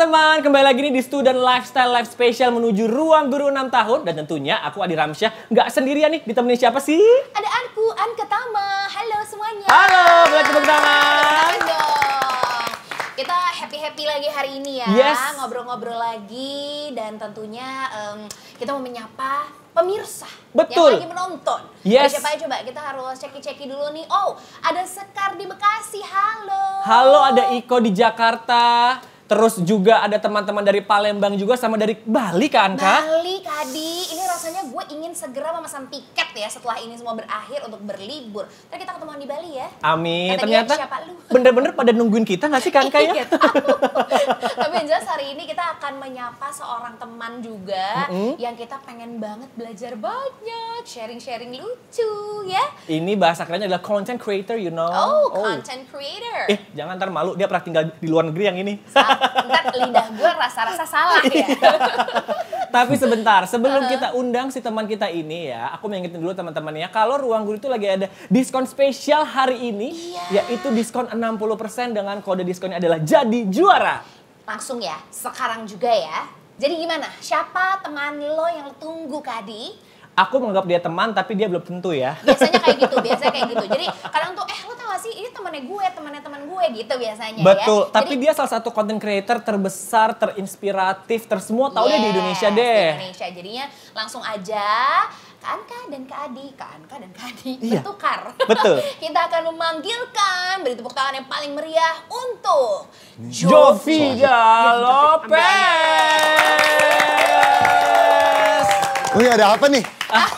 teman-teman, kembali lagi nih di Student Lifestyle Live Special menuju Ruang Guru 6 tahun. Dan tentunya aku Adi Ramsyah, nggak sendirian nih, ditemani siapa sih? Ada aku, Anka Tama. Halo semuanya. Halo, boleh tepuk tangan. Dong. Kita happy-happy lagi hari ini ya. Yes. Ngobrol-ngobrol lagi dan tentunya kita mau menyapa pemirsa Betul. yang lagi menonton. Yes. Ada siapa aja coba? Kita harus ceki-ceki dulu nih. Oh, ada Sekar di Bekasi. Halo. Halo, ada Iko di Jakarta. Terus juga ada teman-teman dari Palembang juga sama dari Bali kan, Kak? Bali, Kadi. Ini rasanya gue ingin segera memesan tiket ya setelah ini semua berakhir untuk berlibur. Ntar kita ketemuan di Bali ya. Amin. Kata Ternyata dia, siapa lu? bener-bener pada nungguin kita nggak sih, kan, Kak ya? Iya, tahu. Tapi yang jelas hari ini kita akan menyapa seorang teman juga yang kita pengen banget belajar banyak, sharing-sharing lucu ya. Ini bahasa kerennya adalah content creator, you know. Oh, content creator. Jangan ntar malu, dia pernah tinggal di luar negeri yang ini. Ntar lidah gue rasa-rasa salah ya. Tapi sebentar, sebelum kita undang si teman kita ini ya, aku mau ingetin dulu teman-teman ya, kalau Ruang Guru itu lagi ada diskon spesial hari ini, yaitu diskon 60% dengan kode diskonnya adalah Jadi Juara. Langsung ya, sekarang juga ya. Jadi gimana? Siapa teman lo yang lo tunggu, Kadi? Aku menganggap dia teman, tapi dia belum tentu ya. Biasanya kayak gitu. Jadi kadang tuh, lo tau gak sih, ini temannya teman gue gitu biasanya. Betul, ya. tapi Jadi, dia salah satu content creator terbesar, terinspiratif, tersemua tahu dia di Indonesia deh. Di Indonesia, jadinya langsung aja Kak Anka dan Kak Adi Iya, bertukar. betul. Kita akan memanggilkan, beri tepuk tangan yang paling meriah untuk Jovia Lopez. Wih, ada apa nih?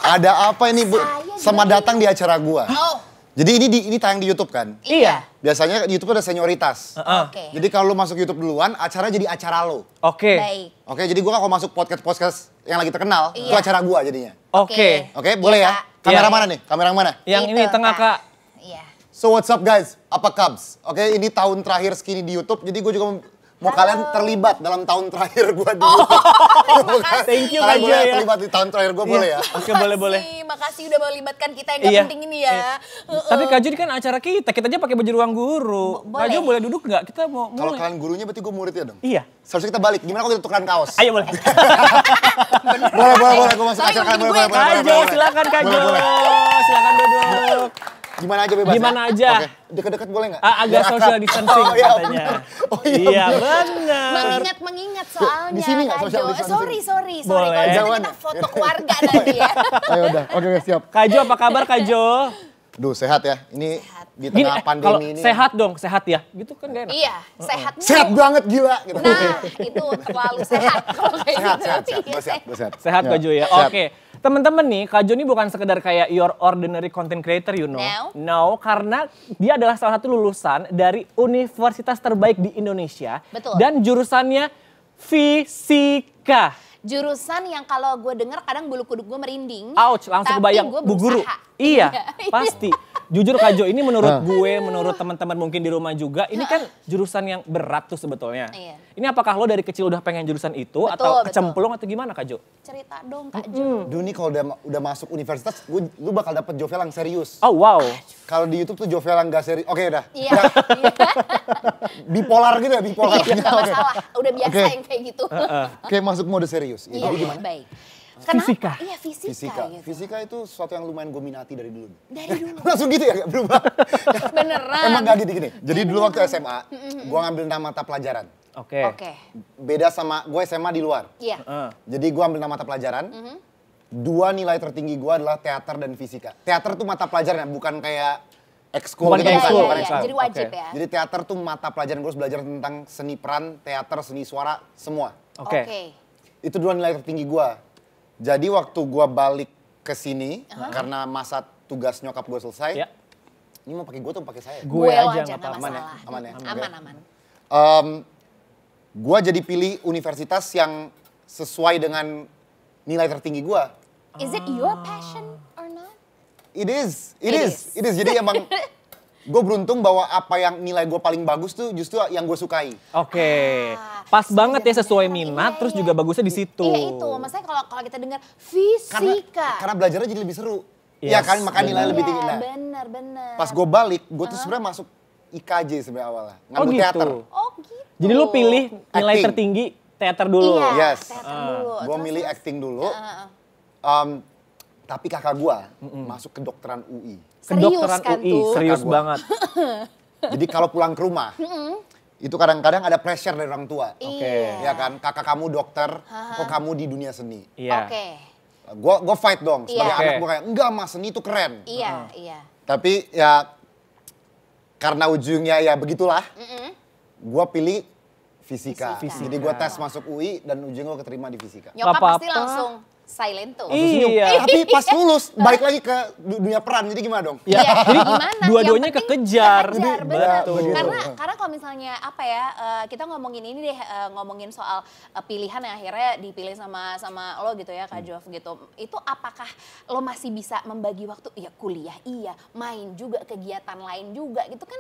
Ada apa ini, Bu? Selamat datang di acara gua. Oh, Jadi ini tayang di YouTube kan? Iya. Biasanya di YouTube ada senioritas. oke. Jadi kalau lu masuk YouTube duluan, acara jadi acara lo. Oke. Baik. Oke, jadi gua kalau masuk podcast yang lagi terkenal, itu Iya. acara gua jadinya. Oke. Oke, boleh Iya, ya? Kak. Kamera Iya. mana nih? Kamera yang mana? Yang ini Itu, tengah, Kak. Iya. So what's up guys? Apa kabs? Oke, ini tahun terakhir Skinny di YouTube, jadi gue juga mau kalian terlibat dalam tahun terakhir gue di YouTube. Thank you, Kalian Kak Jo, boleh ya. terlibat di tahun terakhir gue, boleh ya? Oke, boleh. Makasih udah melibatkan kita yang gak Iya. penting ini ya. Tapi Kak Jo ini kan acara kita aja pakai baju Ruang Guru. Boleh. Kak Jo boleh duduk nggak? Kita mau Kalau mulai. kalian gurunya berarti gue muridnya dong? Iya. Seharusnya kita balik. Gimana kalau kita tukeran kaos? Ayo boleh. Boleh. Gue masuk Soalnya acara kalian. gue Kak Jo, silakan Kak Jo. Silakan duduk. Gimana aja bebas Gimana ya? aja. Oke. Deket-deket boleh nggak? Agak Biar akrab. social distancing Oh, iya, katanya. Oh iya, Iya, bener. benar. Mengingat soalnya. Di sini nggak Kak social Jo. distancing? Sorry. Boleh. Kalau gitu Jauhan kita ya? foto keluarga nanti ya. Ayo udah, oke siap. Kak Jo, apa kabar Kak Jo? Duh, sehat ya. Ini Sehat. di Gini, tengah kalau pandemi ini. sehat dong, sehat ya. Gitu kan gak enak. Iya, sehatnya. Sehat banget gila. Gitu. Nah, itu terlalu sehat. Kalau kayak Sehat. gitu. Gue sehat, gue sehat. Sehat Kak Jo ya. Sehat. Oke. Teman-teman nih, Kak Jo ini bukan sekedar kayak your ordinary content creator, you know. No, karena dia adalah salah satu lulusan dari universitas terbaik di Indonesia. Betul. Dan jurusannya fisika. Jurusan yang kalau gue denger kadang bulu kuduk gue merinding. Ouch, langsung tapi kebayang gue Bu Guru. berusaha. Iya, pasti. Jujur Kak Jo, ini menurut gue, menurut teman-teman mungkin di rumah juga, ini kan jurusan yang berat tuh sebetulnya. Iya. Ini apakah lo dari kecil udah pengen jurusan itu atau Betul. kecemplung atau gimana Kak Jo? Cerita dong Kak Jo. Duh nih kalau udah masuk universitas, lu bakal dapet Jovel yang serius. Oh wow. Kalau di YouTube tuh Jovel yang gak serius. Oke udah. Iya. Bipolar gitu ya, bipolar. Gak masalah, udah biasa Oke. yang kayak gitu. Oke, masuk mode serius. Ya, Iya, jadi gimana? baik. Fisika. Iya, fisika. Fisika. Gitu. Fisika itu sesuatu yang lumayan gue minati dari dulu. Dari dulu. Langsung gitu ya, gak berubah. Beneran. Emang gak gini. Jadi dulu waktu SMA, gue ngambil 6 mata pelajaran. Oke. Oke. Beda sama gue SMA di luar. Iya. Jadi gue ambil 6 mata pelajaran. Dua nilai tertinggi gue adalah teater dan fisika. Teater tuh mata pelajaran, bukan kayak ekskul Bukan gitu. kayak Iya, ekskul. iya, bukan iya. ekskul. Jadi wajib Oke. ya. Jadi teater tuh mata pelajaran, gue harus belajar tentang seni peran, teater, seni suara, semua. Oke. Itu dua nilai tertinggi gue. Jadi waktu gue balik ke sini, karena masa tugas nyokap gue selesai, Ya. ini mau pakai gue tuh pakai saya? Gue aja nggak nggak apa-apa. Aman ya? masalah. Aman ya? Aman. Gue jadi pilih universitas yang sesuai dengan nilai tertinggi gue. Is it your passion or not? It is. is. Jadi emang gue beruntung bahwa apa yang nilai gue paling bagus tuh justru yang gue sukai. Oke. Pas banget ya sesuai minat, terus juga bagusnya di situ. Iya itu, maksudnya kalau kita dengar fisika. Karena belajarnya jadi lebih seru. Yes, Iya kan, makanya nilai bener. lebih tinggi. Nah, Bener. pas gue balik, gue tuh sebenarnya masuk IKJ sebenarnya awalnya. Ngambil gitu. teater. Oh gitu. Jadi lu pilih nilai Acting. tertinggi teater dulu. Iya, Yes. teater dulu. Gue Terus, milih terus. acting dulu. Tapi kakak gue masuk kedokteran UI. Serius Kedokteran kan UI, tuh? serius Kakak gua. banget. Jadi kalau pulang ke rumah, itu kadang-kadang ada pressure dari orang tua. Oke. Ya kan, kakak kamu dokter, kok kamu di dunia seni. Iya. Oke. Gue fight dong, sebagai Iya. anak Oke. gue kayak, enggak mas, seni itu keren. Iya, iya. Tapi ya, karena ujungnya ya begitulah, gue pilih fisika. Fisika. Jadi gue tes masuk UI dan ujungnya gue keterima di fisika. Nyokap Apa-apa. pasti langsung silent tuh. Iya. Tapi pas lulus, balik lagi ke dunia peran, jadi gimana dong? Ya, Iya, jadi gimana? dua-duanya Yang penting kekejar. kekejar, bener. Betul. Karena kalau misalnya apa ya, kita ngomongin ini deh, ngomongin soal pilihan yang akhirnya dipilih sama lo gitu ya Kak Jov gitu. Itu apakah lo masih bisa membagi waktu? Ya kuliah iya, main juga, kegiatan lain juga gitu kan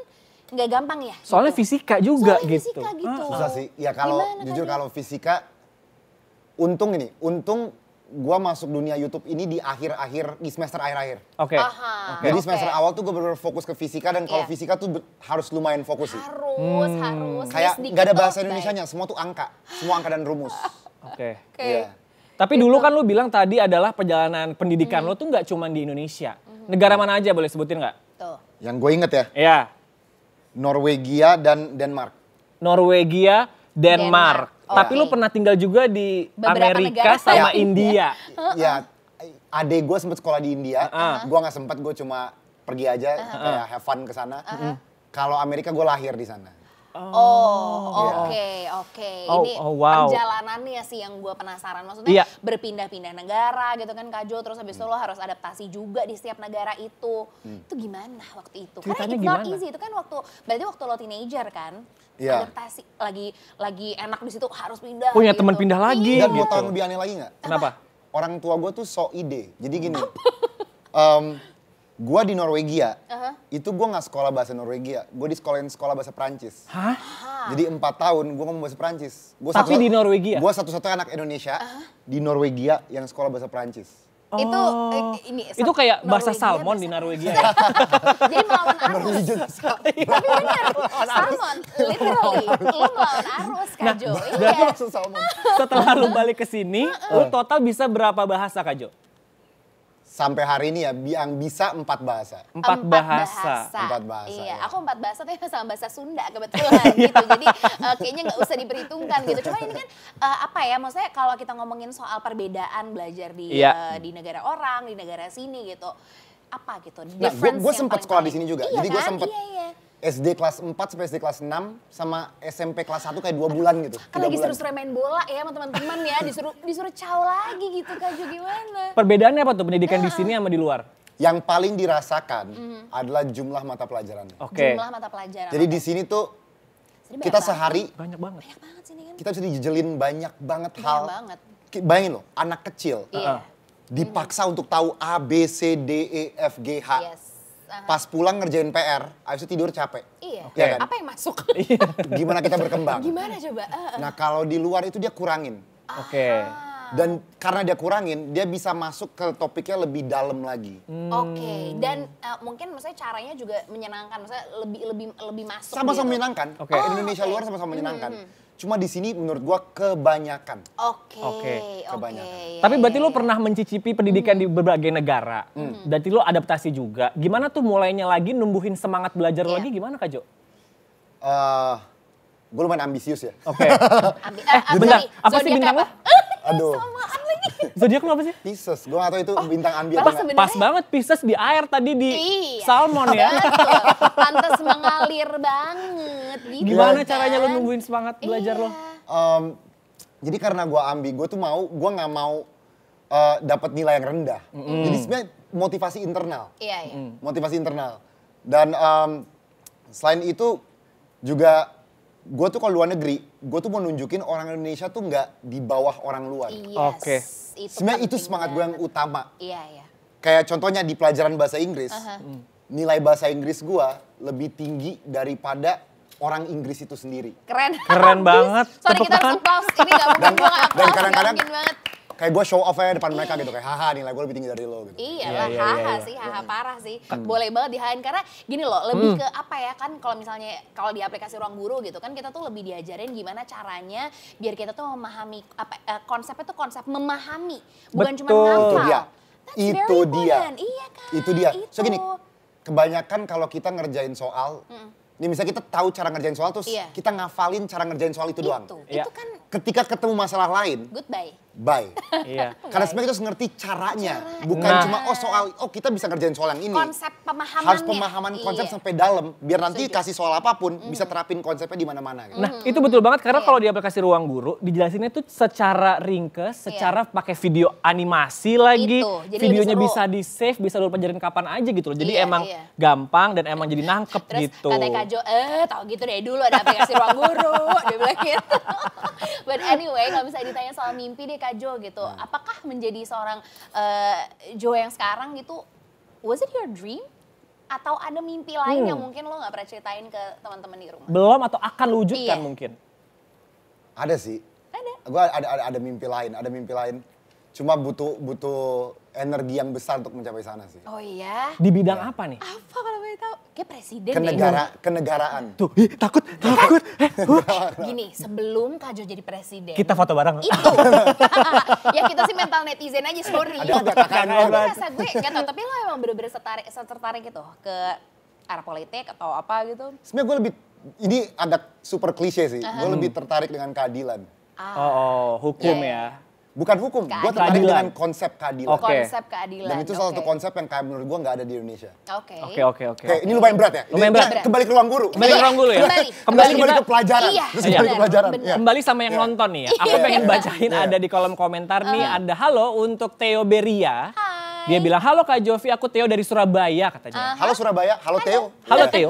nggak gampang ya. Soalnya gitu. fisika juga Soalnya gitu. fisika gitu. Susah sih. Ya kalau Gimana, jujur Kak kalau fisika, untung gua masuk dunia YouTube ini di akhir-akhir, di semester akhir-akhir. Oke. Aha, Jadi oke. semester awal tuh gue bener-bener fokus ke fisika dan kalau Iya. fisika tuh harus lumayan fokus sih. Harus. Kayak Sedikit nggak ada tuh bahasa baik. Indonesianya, semua tuh angka, semua angka dan rumus. Oke. Oke. Iya. Tapi dulu kan lu bilang tadi adalah perjalanan pendidikan lo tuh nggak cuma di Indonesia. Negara mana aja boleh sebutin nggak? Tuh. Yang gue inget ya, Iya. Norwegia dan Denmark. Norwegia, Denmark. Denmark. Tapi Oke. lu pernah tinggal juga di Beberapa Amerika negara sama ya. India. Ya, adek gue sempet sekolah di India, gue nggak sempet, gue cuma pergi aja kayak have fun ke sana. Kalau Amerika gue lahir di sana. Oh, oke. Oh, Ini oh, wow. perjalanannya sih yang gue penasaran. Maksudnya Iya. berpindah-pindah negara gitu kan Kak Jo, terus habis itu lo harus adaptasi juga di setiap negara itu. Itu gimana waktu itu? Ceritanya Karena it's not gimana? easy. Itu kan berarti waktu lo teenager kan? Iya. Adaptasi lagi enak di situ harus pindah. Punya gitu. teman pindah lagi. Iya. Dan mau gitu. tau yang lebih aneh lagi nggak? Kenapa? Orang tua gue tuh so ide. Jadi gini, gue di Norwegia, itu gue nggak sekolah bahasa Norwegia, gue di sekolah bahasa Perancis. Hah? Jadi 4 tahun gue ngomong bahasa Perancis. Tapi di Norwegia? Gue satu-satunya anak Indonesia di Norwegia yang sekolah bahasa Perancis. Itu ini Itu kayak bahasa Norwegia, salmon di bahasa- Norwegia ya? Jadi melawan arus. Norwegian. Tapi benar, salmon, literally. Lo melawan arus Kak Jo. berarti Iya. Salmon. Setelah lu balik ke sini, lu total bisa berapa bahasa Kak Jo? Sampai hari ini ya, yang bisa 4 bahasa. 4 bahasa. 4 bahasa, Iya, ya. aku 4 bahasa tapi sama bahasa Sunda kebetulan gitu. Jadi kayaknya nggak usah diperhitungkan gitu. Cuma ini kan apa ya, maksudnya kalau kita ngomongin soal perbedaan belajar di Iya. di negara orang, di negara sini gitu. Apa gitu? Nah, difference gue yang sempat paling- sekolah di sini juga. Iya Jadi gue kan? sempat Iya. SD kelas 4 sampai SD kelas 6 sama SMP kelas 1 kayak 2 bulan gitu. Kan 3 lagi bulan. seru-seru main bola ya sama teman-teman ya, disuruh caw lagi gitu Kak Jo, gimana? Perbedaannya apa tuh pendidikan di sini sama di luar? Yang paling dirasakan adalah jumlah mata pelajarannya. Oke. Jumlah mata pelajaran. Jadi di sini tuh Sini kita banyak sehari Banyak banget. banget. Banyak banget sini kan. kita bisa dijejelin banyak banget Banyak hal. banget. Bayangin loh, anak kecil Iya. dipaksa untuk tahu A, B, C, D, E, F, G, H. Yes. Aha. Pas pulang ngerjain PR, habis itu tidur capek. Iya. Iya kan? Apa yang masuk? Gimana kita berkembang? Gimana coba? Nah kalau di luar itu dia kurangin. Oke. Dan karena dia kurangin, dia bisa masuk ke topiknya lebih dalam lagi. Oke, dan mungkin maksudnya caranya juga menyenangkan, maksudnya lebih masuk. Sama-sama gitu. menyenangkan. Oke. Indonesia luar sama-sama menyenangkan. Cuma di sini menurut gua kebanyakan. Oke, Oke. oke. Tapi berarti lu pernah mencicipi pendidikan di berbagai negara. Berarti lu adaptasi juga. Gimana tuh mulainya lagi numbuhin semangat belajar Iya. lagi gimana Kak Jo? Gue lumayan ambisius ya. Oke. Bentar, apa sih bintang lo? Aduh, Samaan lagi. Zodiak lo apa sih? Pisces. Gue gak tau itu bintang ambil Padahal apa nggak. sebenarnya- Pas banget Pisces di air tadi di Iya. salmon ya. Betul, pantas mengalir banget gitu. Gimana kan? caranya lo nungguin semangat belajar lo? Iya. Jadi karena gue ambi, gue tuh gue nggak mau dapat nilai yang rendah. Jadi sebenarnya motivasi internal. Iya, iya. Motivasi internal. Dan selain itu juga gue tuh kalau luar negeri, gue tuh mau nunjukin orang Indonesia tuh nggak di bawah orang luar. Yes, Oke. Sebenarnya itu penting semangat gue yang banget. utama. Iya, iya. Kayak contohnya di pelajaran bahasa Inggris, nilai bahasa Inggris gue lebih tinggi daripada orang Inggris itu sendiri. Keren. Keren banget. Sorry Tepuk kita tangan. harus applause. Ini gak mungkin gue gak applause. kadang-kadang- nggak mungkin banget. kayak gue show off aja depan mereka gitu, kayak haha nih lah gue lebih tinggi dari lo gitu. Iyalah, Iya, haha sih, haha parah sih. Boleh banget dihain karena gini loh, lebih ke apa ya kan kalau misalnya kalau di aplikasi Ruang Guru gitu kan kita tuh lebih diajarin gimana caranya biar kita tuh memahami konsepnya tuh konsep memahami, bukan cuma Betul. ngafal. Itu dia. That's very Itu dia. important. Iya kan. Itu dia. So gini, kebanyakan kalau kita ngerjain soal, nih misalnya kita tahu cara ngerjain soal terus Iya. kita ngafalin cara ngerjain soal itu doang. Iya. Itu kan Ketika ketemu masalah lain, goodbye. bye. Iya. Karena sebenarnya kita harus ngerti caranya, bukan Nah. cuma kita bisa ngerjain soal yang ini. Konsep pemahamannya. Harus pemahaman konsep Iya. sampai dalam, biar nanti Setuju. kasih soal apapun bisa terapin konsepnya di mana-mana. Gitu. Nah, itu betul banget karena Iya. kalau di aplikasi Ruang Guru dijelasinnya tuh secara ringkes, secara pakai video animasi lagi. Itu, jadi Videonya lebih seru. bisa di-save, bisa lu pelajarin kapan aja gitu loh. Jadi Iya, emang iya. gampang dan emang jadi nangkep Terus gitu. katanya Kak Jo, tau gitu deh dulu ada aplikasi Ruang Guru, dia bilang gitu. But anyway, kalau misalnya ditanya soal mimpi deh Kak Jo gitu, apakah menjadi seorang Jo yang sekarang gitu, was it your dream? Atau ada mimpi lain yang mungkin lo gak pernah ceritain ke teman-teman di rumah? Belum atau akan lu wujudkan Iya. mungkin. Ada sih. Ada. Gue ada mimpi lain, Cuma butuh energi yang besar untuk mencapai sana sih. Oh iya? Di bidang apa nih? Apa kalau boleh tahu? Kayak presiden deh. Kenegaraan. Tuh, takut. Gini, sebelum Kak Jo jadi presiden. Kita foto bareng. Itu. Ya kita sih mental netizen aja, sorry. Ada kakak Gue lo. rasa gue, gak tau, tapi lo emang bener-bener tertarik gitu ke arah politik atau apa gitu? Sebenarnya gue lebih, ini agak super klise sih. Gue lebih tertarik dengan keadilan. Hukum Iya, ya. Bukan hukum, gue tertarik Keadilan. dengan konsep keadilan. Oke. Konsep keadilan. Dan itu salah satu oke. konsep yang kayak menurut gue nggak ada di Indonesia. Oke. Oke. Oke, ini lumayan berat ya? Lumayan Ini berat. kita Kembali ke ruang guru. Kembali ke ruang guru ya? Kembali Kembali kita- ke pelajaran. Iya, Terus iya. kembali ke pelajaran. Bener. Iya. Kembali sama yang nonton nih ya. Aku Iya. pengen bacain Iya. ada di kolom komentar nih ada halo untuk Theo Beria. Hai. Dia bilang, halo Kak Jovi, aku Theo dari Surabaya katanya. Halo Surabaya, halo Theo. Halo Theo,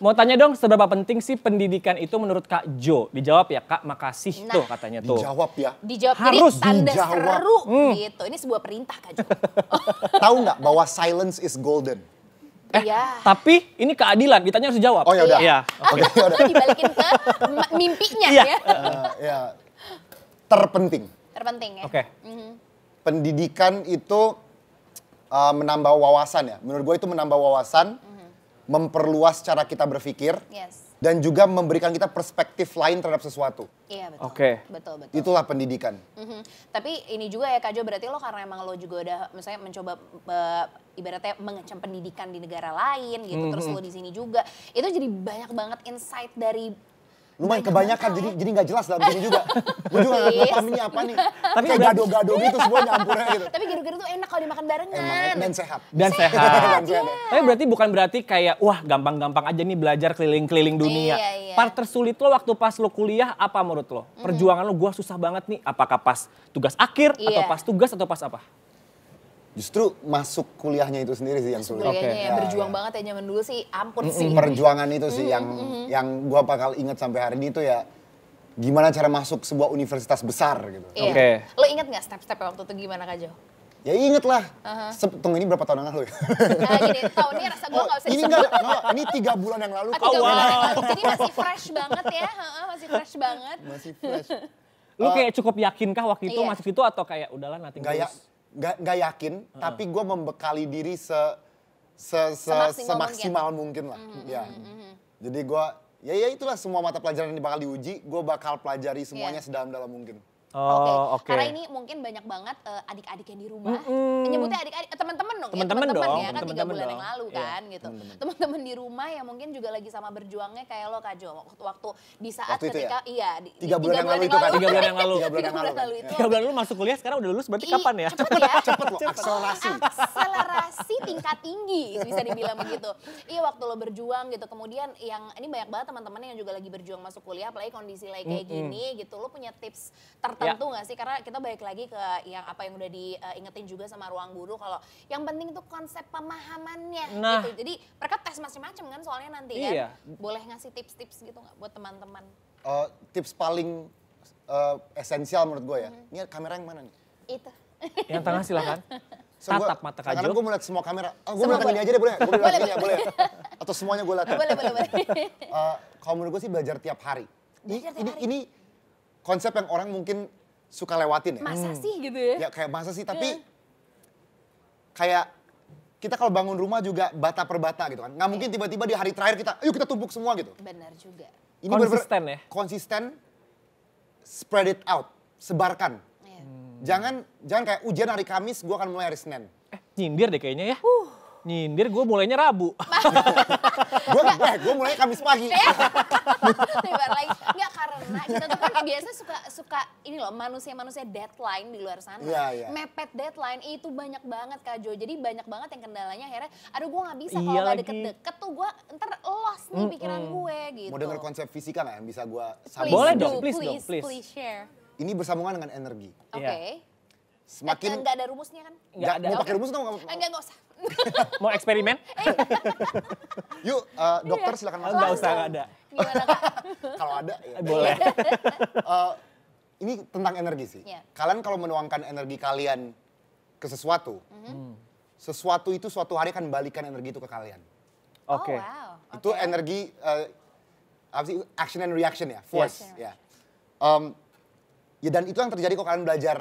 mau tanya dong seberapa penting sih pendidikan itu menurut Kak Jo? Dijawab ya Kak, makasih tuh katanya tuh. Dijawab ya. Dijawab Harus jadi tanda dijawab. seru gitu. Ini sebuah perintah Kak Jo. Tahu nggak bahwa silence is golden? Iya. Tapi ini keadilan, ditanya harus jawab. Oh, ya udah. Iya. Oke, yaudah. Itu dibalikin ke mimpinya Iya. ya. Ya, terpenting. Terpenting ya. Oke. Pendidikan itu menambah wawasan ya. Menurut gue itu menambah wawasan, memperluas cara kita berpikir, Yes. dan juga memberikan kita perspektif lain terhadap sesuatu. Iya betul. Oke. Betul. Itulah pendidikan. Tapi ini juga ya Kak Jo, berarti lo karena emang lo juga udah misalnya mencoba ibaratnya mengecam pendidikan di negara lain gitu, terus lo di sini juga. Itu jadi banyak banget insight dari Lumayan banyak kebanyakan, banget jadi nggak jelas dalam sini juga. Gue juga nggak Please. paham ini apa nih. Tapi Kayak udah- gado-gado gitu semua nyampurnya gitu. Tapi garu-garu tuh enak kalau dimakan barengan. Emang, dan sehat. Dan sehat. Dan sehat. Tapi berarti bukan berarti kayak wah gampang-gampang aja nih belajar keliling-keliling dunia. Iya, iya. Part tersulit lo waktu pas lo kuliah apa menurut lo? Perjuangan lo gua susah banget nih. Apakah pas tugas akhir atau Iya. pas tugas atau pas apa? Justru masuk kuliahnya itu sendiri sih yang sulit. Kuliahnya Oke. ya berjuang banget ya zaman dulu sih, ampun sih. Perjuangan itu sih yang gua bakal ingat sampai hari ini tuh ya gimana cara masuk sebuah universitas besar gitu. Iya. Oke. Lo inget gak step-step waktu itu gimana Kak Jo? Ya inget lah. Tunggu ini berapa tahun yang lalu ya? Gini, tahunnya rasa gue gak bisa ini disebut. enggak, ini 3 bulan yang lalu. 3 kok. bulan yang lalu. Jadi masih fresh banget ya, masih fresh banget. Masih fresh. Lu kayak cukup yakinkah waktu itu Iya. masuk situ atau kayak udahlah nanti Nggak yakin, tapi gue membekali diri semaksimal mungkin lah. Ya. Jadi gue, ya itulah semua mata pelajaran yang bakal diuji, gue bakal pelajari semuanya sedalam-dalam mungkin. Oh, oke. Karena ini mungkin banyak banget adik-adik yang di rumah. Nyebutnya adik-adik, teman-teman dong. Teman-teman ya, dong, ya kan 3 teman-teman bulan dong. yang lalu Iya, kan gitu. Teman-teman di rumah yang mungkin juga lagi sama berjuangnya kayak lo Kak Jo. Waktu di saat Waktu itu ketika, iya. 3 bulan yang lalu itu kan. 3 bulan yang lalu. 3 bulan yang lalu. kan. itu. 3 bulan lu masuk kuliah sekarang udah lulus berarti kapan ya? Cepet ya. Cepet loh, akselerasi. Akselerasi tingkat tinggi bisa dibilang begitu. Iya waktu lo berjuang gitu. Kemudian yang ini banyak banget teman-teman yang juga lagi berjuang masuk kuliah, apalagi kondisi lagi kayak gini gitu. Lo punya tips tertentu nggak sih? Karena kita balik lagi ke yang apa yang udah diingetin juga sama Ruang Guru kalau yang penting itu konsep pemahamannya Nah. gitu. Jadi mereka tes macam-macam kan soalnya nanti kan. Iya. Boleh ngasih tips-tips gitu nggak buat teman-teman? Tips paling esensial menurut gue ya, ini kamera yang mana nih? Itu. Yang tengah silakan. So, gua- Tatap mata Kak kadang-kadang Jo. gue melihat semua kamera. Gue Semua melihat yang ini boleh. aja deh boleh? Gue Boleh, melihat ini ya boleh? Atau semuanya gue lihat? Boleh. Kalau menurut gue sih belajar tiap hari. Belajar tiap hari. Ini konsep yang orang mungkin suka lewatin ya. Masa sih gitu ya? Ya kayak masa sih, tapi kayak kita kalau bangun rumah juga bata per bata gitu kan. Nggak mungkin tiba-tiba di hari terakhir kita, ayo kita tumpuk semua gitu. Benar juga. Ini Konsisten ya? Konsisten, spread it out, sebarkan. Iya. Jangan kayak ujian hari Kamis, gue akan mulai hari Senin. Nyindir deh kayaknya ya. Nyindir gue mulainya Rabu. Gue mulai Kamis pagi. Lebar lagi. Enggak, karena kita tuh kan biasa suka ini loh, manusia-manusia deadline di luar sana. Iya, iya. Mepet deadline itu banyak banget Kak Jo. Jadi banyak banget yang kendalanya akhirnya, aduh gue gak bisa Iya kalau gak lagi. deket-deket tuh gue ntar lost nih pikiran gue gitu. Mau denger konsep fisika nggak yang bisa gue Please sambung? Boleh do, dong, please. please share. Ini bersambungan dengan energi. Oke. Iya. Semakin Nggak ada rumusnya kan? Nggak ada. mau pakai Oke. rumus dong? Enggak usah. Mau eksperimen? Yuk, dokter silakan masuk. Enggak usah, nggak ada. Gimana Kak? Kalau ada, ya. Boleh. Ini tentang energi sih. Iya. Kalian kalau menuangkan energi kalian ke sesuatu, sesuatu itu suatu hari akan balikan energi itu ke kalian. Oke. Oh wow. Itu Oke. energi apa sih, action and reaction ya, force. Yes. Ya. Ya dan itu yang terjadi kalau kalian belajar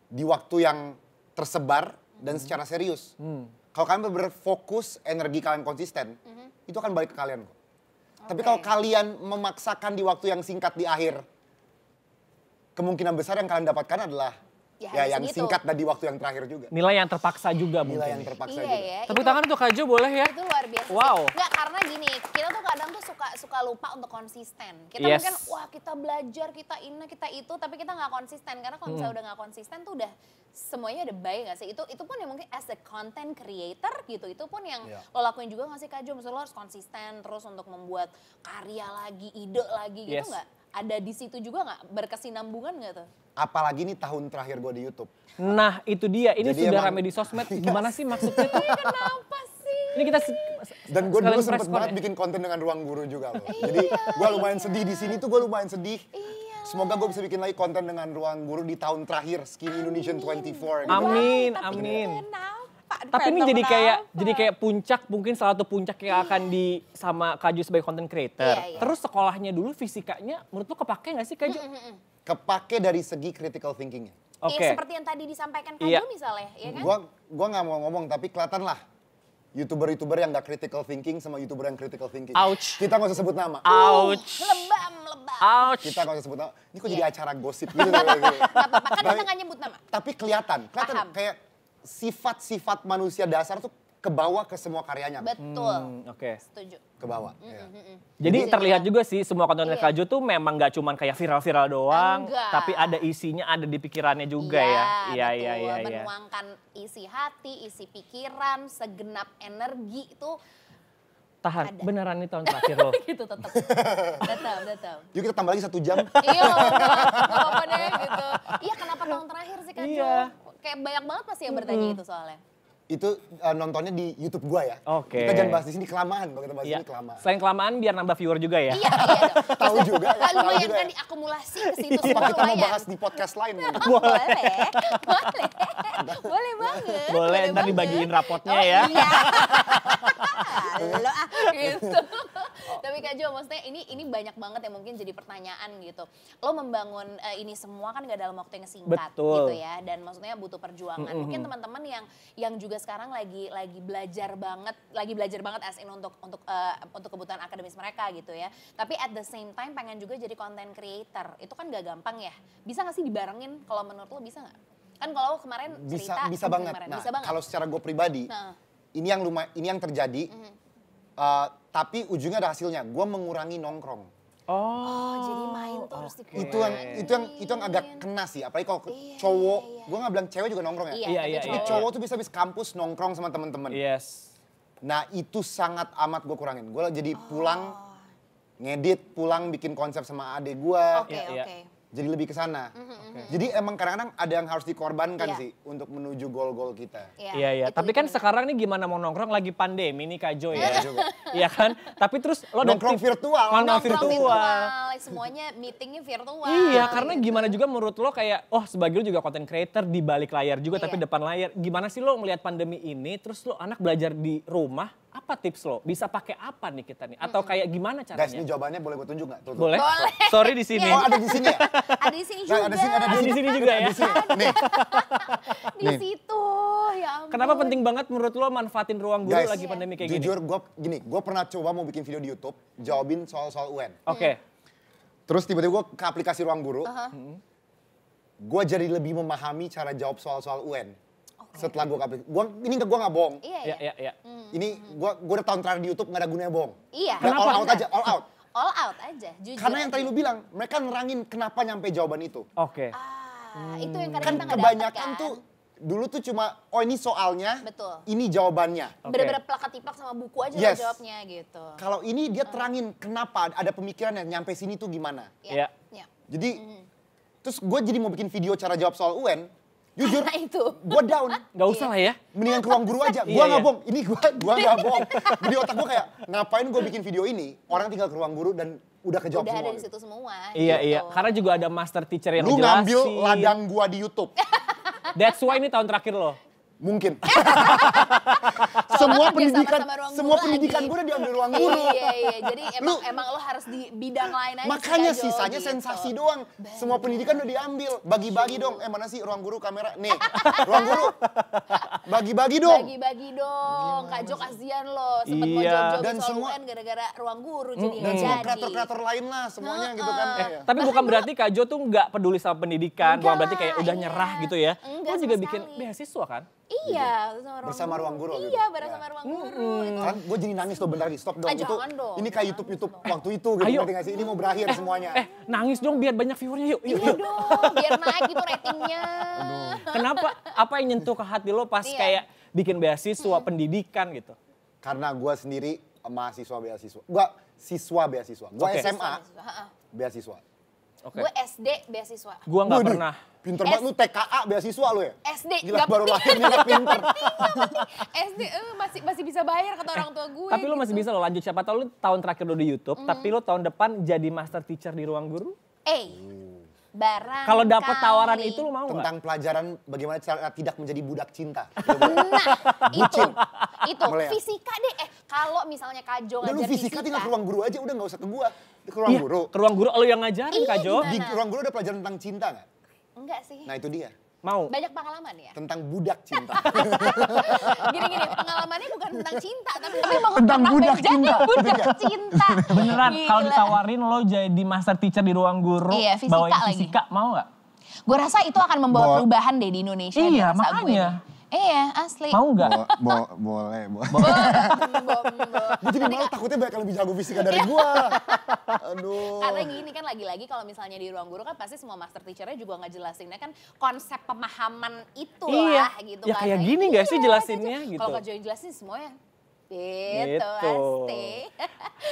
di waktu yang tersebar dan secara serius. Kalau kalian benar-benar fokus, energi kalian konsisten, itu akan balik ke kalian kok. Tapi Oke. kalau kalian memaksakan di waktu yang singkat di akhir, kemungkinan besar yang kalian dapatkan adalah Ya, ya habis yang segitu. singkat dan di waktu yang terakhir juga. Nilai yang terpaksa juga Nilai yang mungkin. terpaksa Iya juga. ya. Tepuk itu- tangan untuk Kak Jo boleh ya? Itu luar biasa Wow. sih. Nggak, karena gini, kita tuh kadang tuh suka lupa untuk konsisten. Kita Yes. mungkin, wah kita belajar, kita ini, kita itu, tapi kita nggak konsisten. Karena kalau misalnya udah nggak konsisten tuh udah semuanya udah baik nggak sih? Itu pun yang mungkin as a content creator gitu, itu pun yang Iya. lo lakuin juga nggak sih Kak Jo? Misalnya lo harus konsisten terus untuk membuat karya lagi, ide lagi gitu Yes. nggak? Ada di situ juga nggak? Berkesinambungan nggak tuh? Apalagi nih tahun terakhir gue di YouTube. Nah itu dia, ini Jadi sudah emang- rame di sosmed. Gimana sih maksudnya tuh? Kenapa sih? Ini kita Dan gue dulu sekalian sempet preskon banget ya? bikin konten dengan ruang guru juga loh. Jadi gue lumayan sedih di sini tuh, gue lumayan sedih. Iya. Semoga gue bisa bikin lagi konten dengan ruang guru di tahun terakhir Skinny Indonesian 24 gitu. Amin, Tapi amin. kenapa? Tapi ini jadi Kenapa? kayak puncak, mungkin salah satu puncak yang akan di sama Kak Jo sebagai content creator. Iya, iya. Terus sekolahnya dulu fisikanya menurut lo kepake nggak sih Kak Jo? Kepake dari segi critical thinkingnya. Oke. Seperti yang tadi disampaikan Kak Iya. Jo misalnya, ya kan? Gua nggak mau ngomong tapi kelihatan lah YouTuber yang gak critical thinking sama YouTuber yang critical thinking. Ouch. Kita nggak usah sebut nama. Ouch. Lebam. Ouch. Kita nggak usah sebut nama. Ini kok jadi Iya. acara gosip gitu. gitu. Gak apa-apa, kan kita Tapi- nggak nyebut nama. Tapi kelihatan Paham. kayak sifat-sifat manusia dasar tuh kebawa ke semua karyanya. Betul. Oke. Setuju. Kebawa. Iya. Jadi terlihat juga sih semua konten Iya. Kak Jo tuh memang nggak cuman kayak viral-viral doang, Enggak. tapi ada isinya, ada di pikirannya juga ya. Iya, betul. Iya. Menuangkan isi hati, isi pikiran, segenap energi itu Tahan, Ada. beneran nih tahun terakhir lo. gitu tetap. Tetap. Yuk kita tambah lagi 1 jam. Iya, nggak apa-apa deh gitu. Iya, kenapa tahun terakhir sih Kak Jo? Iya. Kayak banyak banget pasti yang bertanya itu soalnya. Itu nontonnya di YouTube gua ya. Oke. Kita jangan bahas di sini kelamaan. Kalau kita bahas di Iya. sini kelamaan. Selain kelamaan biar nambah viewer juga ya. Iya dong. Tahu juga. Nah, Tahu lumayan juga kan ya. diakumulasi ke situ Apa semua kita mau lumayan. bahas di podcast lain? ya? Boleh. Boleh banget. Boleh, ntar banget. dibagiin rapotnya Oh, ya. Iya. Halo gitu. Tapi Kak Jo, maksudnya ini banyak banget yang mungkin jadi pertanyaan gitu. Lo membangun ini semua kan gak dalam waktu yang singkat Betul. gitu ya, dan maksudnya butuh perjuangan. Mungkin teman-teman yang juga sekarang lagi belajar banget as in untuk kebutuhan akademis mereka gitu ya. Tapi at the same time pengen juga jadi content creator. Itu kan gak gampang ya. Bisa gak sih dibarengin? Kalau menurut lo bisa gak? Kan kalau kemarin cerita Bisa banget. kemarin. Nah, Bisa banget. kalau secara gue pribadi, Nah. ini yang terjadi. Tapi ujungnya ada hasilnya. Gue mengurangi nongkrong. Oh, jadi main tuh harus dikurangi. Itu yang agak kena sih. Apalagi kalau Iya, cowok, iya, iya. gue nggak bilang cewek juga nongkrong ya. Iya, Iya, tapi Tapi cowok. cowok tuh bisa habis kampus nongkrong sama temen-temen. Yes. Nah itu sangat amat gue kurangin. Gue jadi pulang ngedit, pulang bikin konsep sama adek gue. Oke, Iya, iya. oke. Jadi lebih ke sana. Jadi emang kadang-kadang ada yang harus dikorbankan Iya. sih untuk menuju goal-goal kita. Iya. Tapi kan sekarang nih gimana mau nongkrong lagi pandemi nih Kak Jo ya. Iya juga. Iya kan? Tapi terus lo Nongkrong virtual. Nongkrong Nongkrong virtual. semuanya meetingnya virtual. Iya, karena gimana juga menurut lo kayak, oh sebagai lo juga content creator di balik layar juga, tapi Iya. depan layar. Gimana sih lo melihat pandemi ini, terus lo anak belajar di rumah, apa tips lo? Bisa pakai apa nih kita nih? Atau kayak gimana Guys, caranya? ini jawabannya boleh gue tunjuk nggak? Tuh, tuh. Boleh? Boleh. Sorry di sini. Oh ada di sini ya? Ada di sini juga. Ada di sini juga ya. Nih, Di situ, ya ampun. Kenapa penting banget menurut lo manfaatin ruang guru guys, lagi pandemi kayak gini? jujur gue pernah coba mau bikin video di YouTube, jawabin soal-soal UN. Oke. Terus tiba-tiba gue ke aplikasi ruang guru, gue jadi lebih memahami cara jawab soal-soal UN. Setelah gue ke aplikasi, ini gue gak bohong. Iya. Ini gue udah tahun terakhir di YouTube gak ada gunanya bohong. Iya. Udah all out aja, all out. All out aja, jujur. Karena yang tadi lu bilang, mereka nerangin kenapa nyampe jawaban itu. Oke. Itu yang kadang Kan kita nggak kebanyakan dapet, kan? tuh dulu tuh cuma ini soalnya, Betul. ini jawabannya. Oke. Bener-bener plakat-tiplak sama buku aja Yes. lo jawabnya gitu. Kalau ini dia terangin kenapa ada pemikirannya nyampe sini tuh gimana. Iya. Iya. Jadi terus gue jadi mau bikin video cara jawab soal UN, jujur Karena itu. gue down. Gak usah lah ya. Mendingan ke ruang guru aja. Gue Iya, nggak iya. bohong. Ini gue nggak bohong. Di otak gue kayak ngapain gue bikin video ini? Orang tinggal ke ruang guru dan udah kejawab Udah semua. ada di gitu. situ semua. Iya, gitu. iya. Karena juga ada master teacher yang Lu ngejelasin. ngambil ladang gua di YouTube. That's why ini tahun terakhir lo. Mungkin. Soalnya semua kerja pendidikan, sama-sama ruang semua guru pendidikan lagi. gue udah diambil ruang guru. Iya. Jadi emang lo harus di bidang lain aja. Makanya sih, Kak Jo, sisanya gitu. sensasi doang. Semua pendidikan udah diambil. Bagi-bagi dong. Mana sih ruang guru kamera? Nih, ruang guru. Bagi-bagi dong. Bagi-bagi dong. Kak Jo kasihan lo. Sempet mau Iya. job-job Dan soal semua- UN gara-gara ruang guru jadi Dan nggak semua jadi. kreator-kreator lain lah semuanya gitu kan. Iya. Tapi bukan berarti Kak Jo tuh nggak peduli sama pendidikan. Bukan berarti kayak udah Iya. nyerah gitu ya. Enggak Lo juga sama bikin sekali. beasiswa kan? Iya, Bersama ruang guru gitu. Iya, bareng Ya. sama ruang guru. Itu. Kan gue jadi nangis loh bentar lagi. Stop dong. Ah, Itu jangan dong, ini kayak jangan YouTube dong. waktu itu gitu. Ayo. Ngerti nggak sih? Ini mau berakhir semuanya. Nangis dong biar banyak viewernya yuk. Iya dong, biar naik gitu ratingnya. Kenapa? Apa yang nyentuh ke hati lo pas Iya. kayak bikin beasiswa pendidikan gitu? Karena gue sendiri mahasiswa beasiswa. Gue siswa beasiswa. Gue Oke. SMA Heeh. beasiswa. Oke. Gue SD beasiswa. Gua nggak Waduh, pernah. Pinter banget lu TKA beasiswa lu ya? SD Gila nggak baru lahir nggak pinter. SD masih bisa bayar kata orang tua gue. Tapi lo masih gitu. bisa lo lanjut, siapa tahu lo tahun terakhir lo di YouTube, tapi lo tahun depan jadi master teacher di ruang guru. Barang. Kalau dapet tawaran kali. itu lo mau nggak? Tentang pelajaran bagaimana cara tidak menjadi budak cinta. itu Mulai ya? fisika deh. Kalau misalnya Kak Jo Udah lu ngajar fisika tinggal ke ruang guru aja, udah nggak usah ke gua. Ke ruang Iya, guru. ke ruang guru lo yang ngajarin Iya, Kak Jo. gimana? Di ruang guru ada pelajaran tentang cinta nggak? Enggak sih. Nah itu dia. Mau. Banyak pengalaman ya. Tentang budak cinta. Gini, pengalamannya bukan tentang cinta, tapi memang Tentang pernah budak menjadi cinta. budak cinta. Beneran, kalau Gila. ditawarin lo jadi master teacher di ruang guru, Iya, fisika bawain lagi. fisika, mau nggak? Gue rasa itu akan membawa Bo- perubahan deh di Indonesia. Iya, deh, rasa gue makanya. deh. Iya, asli. Mau nggak? Boleh. Bo- Gue jadi malah takutnya banyak yang lebih jago fisika dari gua. Aduh. Karena gini kan lagi-lagi kalau misalnya di ruang guru kan pasti semua master teachernya juga ngejelasinnya kan konsep pemahaman itu Iya. lah gitu Ya kan. kayak Nah, gini itu nggak sih dia, jelasinnya Kak Jo. gitu. Kalau Kak Jo yang jelasin semuanya gitu, Gitu. pasti.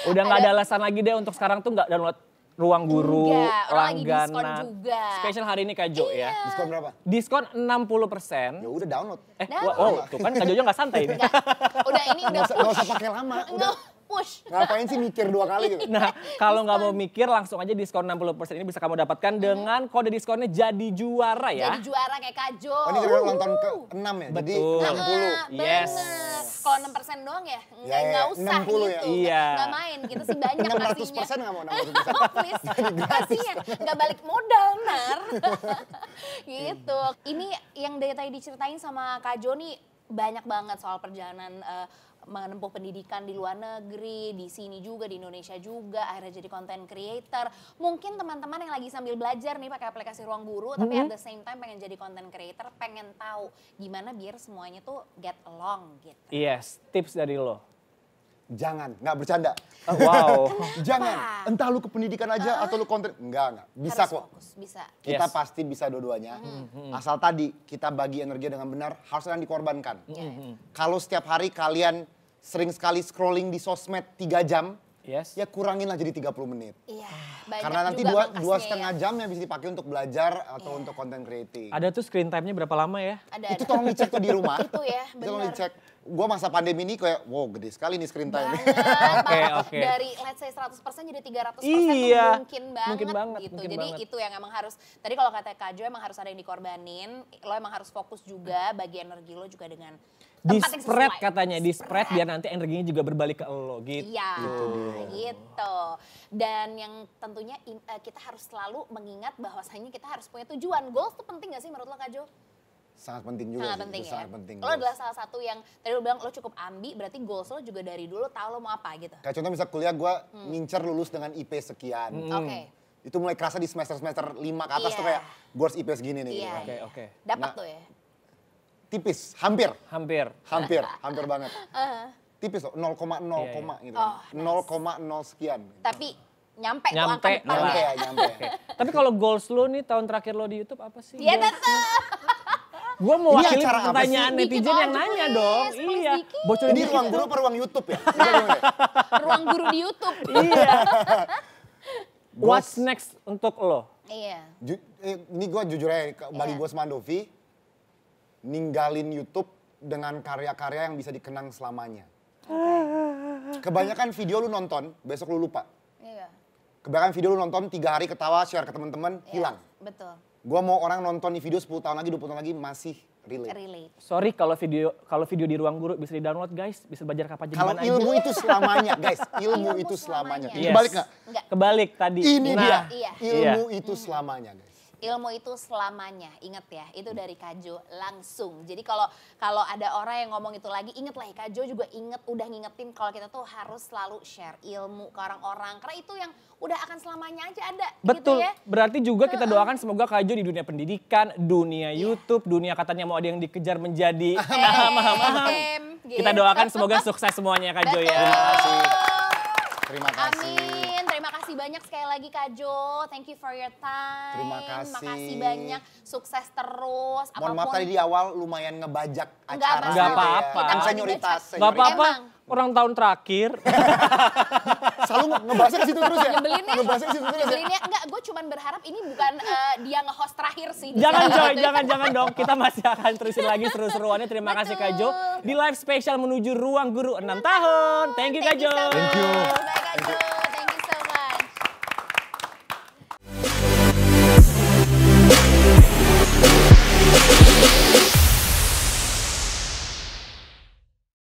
Udah nggak ada alasan lagi deh untuk sekarang tuh nggak download ruang guru, Enggak, orang lagi diskon langganan. juga. Spesial hari ini Kak Jo ya. Diskon berapa? Diskon 60%. Ya udah download. Download. Tuh kan Kak Jojo nggak santai nih. Enggak, udah ini udah Nggak usah pakai lama. Udah push. ngapain sih mikir 2 kali gitu. Nah, kalau nggak mau mikir langsung aja diskon 60% ini bisa kamu dapatkan dengan kode diskonnya jadi juara ya. Jadi juara kayak Kak Jo. Oh ini gara-gara ulang tahun ke-6 ya? Jadi Betul. 60. Yes. Bener. Kalau 6% doang ya? Ya, Nggak ya, usah 60 gitu. ya. Iya. Nggak main, kita sih banyak 600% nggak mau 600%. Oh please, pastinya nggak balik modal nar. Gitu. Ini yang dari tadi diceritain sama Kak Jo nih banyak banget soal perjalanan menempuh pendidikan di luar negeri, di sini juga, di Indonesia juga, akhirnya jadi content creator. Mungkin teman-teman yang lagi sambil belajar nih pakai aplikasi Ruang Guru, tapi at the same time pengen jadi content creator, pengen tahu gimana biar semuanya tuh get along gitu. Yes, tips dari lo. Jangan, nggak bercanda. Wow. Jangan, entah lu ke pendidikan aja atau lu konten. Enggak. Bisa Harus kok. fokus, bisa. Kita Yes. pasti bisa dua-duanya. Asal tadi kita bagi energi dengan benar, harus yang dikorbankan. Kalau setiap hari kalian sering sekali scrolling di sosmed 3 jam, Yes. ya kuranginlah jadi 30 menit. Iya, banyak Karena nanti juga 2 pangkasnya setengah ya. jam yang bisa dipakai untuk belajar atau untuk content creating. Ada tuh screen time-nya berapa lama ya? Itu tolong dicek tuh di rumah. Itu ya, Itu tolong benar. dicek. Gua masa pandemi ini kayak, wow gede sekali nih screen time. Oke. Dari let's say 100% jadi 300% Iya, tuh mungkin mungkin banget banget, gitu. mungkin Jadi banget. itu yang emang harus, tadi kalau kata Kak Jo emang harus ada yang dikorbanin, lo emang harus fokus juga, bagi energi lo juga dengan Di tempat yang spread sesuai. katanya, di spread biar nanti energinya juga berbalik ke lo gitu. Iya, gitu. Dan yang tentunya kita harus selalu mengingat bahwasanya kita harus punya tujuan. Goals tuh penting gak sih menurut lo Kak Jo? Sangat penting juga Sangat sih, penting itu ya. sangat penting. Lo adalah salah satu yang tadi lo bilang lo cukup ambi, berarti goals lo juga dari dulu tahu lo mau apa gitu. Kayak contoh misal kuliah gue ngincer lulus dengan IP sekian. Oke. Itu mulai kerasa di semester-semester 5 ke atas tuh Iya. kayak gue harus IP segini nih. Iya. Gitu. Oke. Dapat Nah, tuh ya. Tipis, hampir Hampir. banget. Tipis loh, 0,0, Iya. gitu. Oh, 0,0 sekian. Tapi nyampe tuh Nyampe, angka depan Nyampe ya. ya, nyampe. Tapi kalau goals lo nih tahun terakhir lo di YouTube apa sih? Iya tetep. Gue mau Ini wakili acara apa pertanyaan sih? netizen Dikit yang aja, nanya please, dong. please, Iya. dikit. Bocorin Ini dikit ruang dong. guru apa ruang YouTube ya? Kita gimana ya? Ruang guru di YouTube. Iya. What's next untuk lo? Iya. Ini gue jujur aja, bagi Iya. gue sama Andovi, ninggalin YouTube dengan karya-karya yang bisa dikenang selamanya. Kebanyakan video lu nonton, besok lu lupa. Iya. Kebanyakan video lu nonton 3 hari ketawa, share ke teman-teman, Iya, hilang. Betul. Gua mau orang nonton di video 10 tahun lagi, 20 tahun lagi masih relate. Relate. Sorry kalau video di ruang guru bisa di-download guys, bisa belajar kapan aja Kalau dimana aja. ilmu itu selamanya, guys. Ilmu Ilmu itu selamanya. selamanya. Yes. Kebalik nggak? Enggak. Kebalik tadi. Ini dia. Iya. Ilmu itu selamanya, guys. Ilmu itu selamanya, inget ya, itu dari Kak Jo langsung. Jadi kalau ada orang yang ngomong itu lagi, inget lah ya, Kak Jo juga udah ngingetin kalau kita tuh harus selalu share ilmu ke orang-orang. Karena itu yang udah akan selamanya aja ada, Betul, gitu ya. berarti juga kita doakan semoga Kak Jo di dunia pendidikan, dunia YouTube, dunia katanya mau ada yang dikejar menjadi Gitu. Kita doakan semoga sukses semuanya Kak Jo ya. Terima kasih. Terima kasih. Amin, terima kasih banyak sekali lagi Kak Jo. Thank you for your time. Terima kasih. Makasih banyak, sukses terus. Mohon maaf tadi di awal lumayan ngebajak Enggak acara. masalah. Nggak gitu ya. apa-apa. Kan Kita senioritas. Gak apa-apa, Emang. orang tahun terakhir. Selalu ngebahasnya ke situ terus ya? Nyebelin ya. Ngebahasnya ke situ terus ya? Nyebelinnya enggak, gue cuman berharap ini bukan dia nge-host terakhir sih. di Jangan sana. Joy, jangan dong. Kita masih akan terusin lagi seru-seruannya. Terima kasih Kak Jo. Di live spesial menuju ruang guru 6 tahun. Thank you Kak Jo. so Thank you.